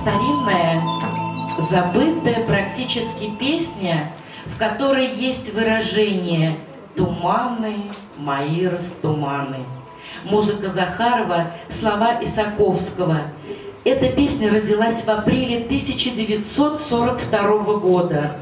старинная, забытая практически песня, в которой есть выражение «Туманы, мои растуманы». Музыка Захарова, слова Исаковского. Эта песня родилась в апреле 1942 года.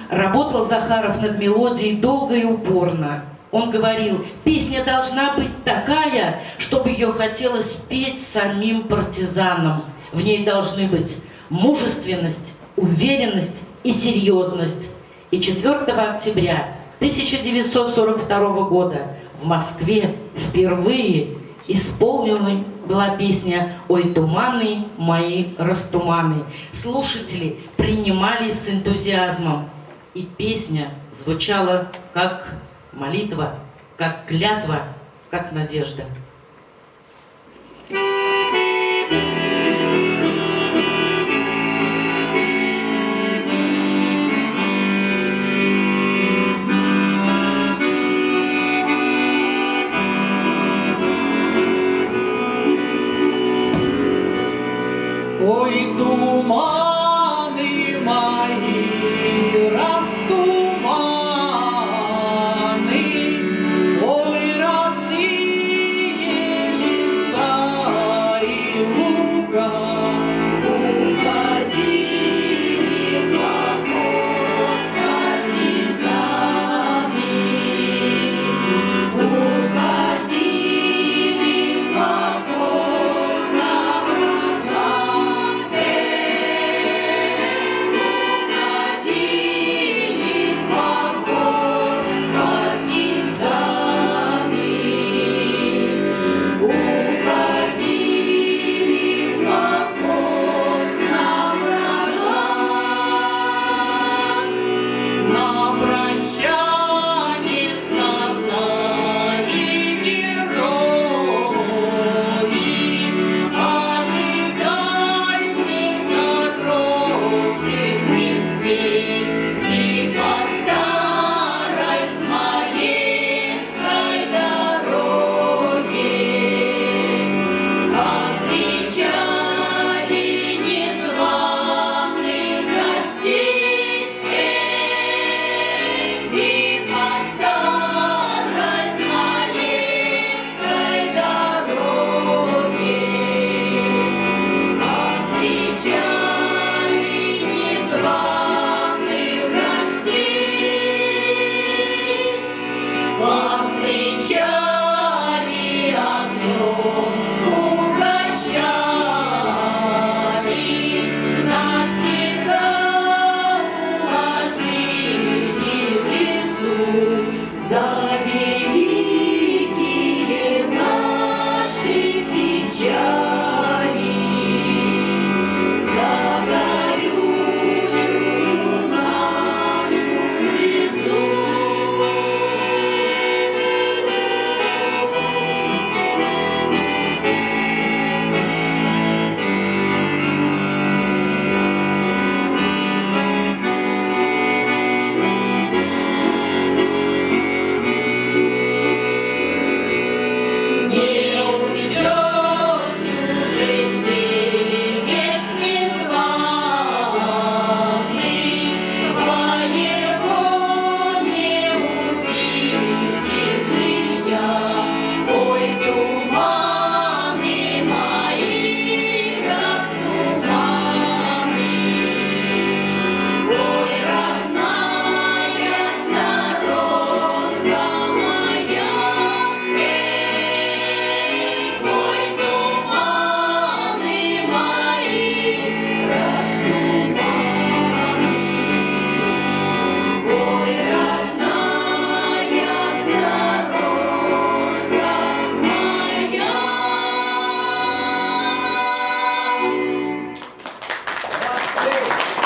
Работал Захаров над мелодией долго и упорно. Он говорил, песня должна быть такая, чтобы ее хотелось спеть самим партизанам. В ней должны быть мужественность, уверенность и серьезность. И 4 октября 1942 года в Москве впервые исполнена была песня «Ой, туманы, мои растуманы». Слушатели принимали с энтузиазмом. И песня звучала как молитва, как клятва, как надежда. Ой, туманы мои, растуманы, ой, родные леса и луга, уходили в поход партизаны, уходили в поход на врага.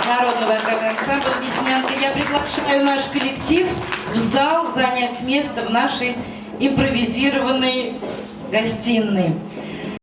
Народный вокальный ансамбль «Веснянка». Я приглашаю наш коллектив в зал занять место в нашей импровизированной гостиной.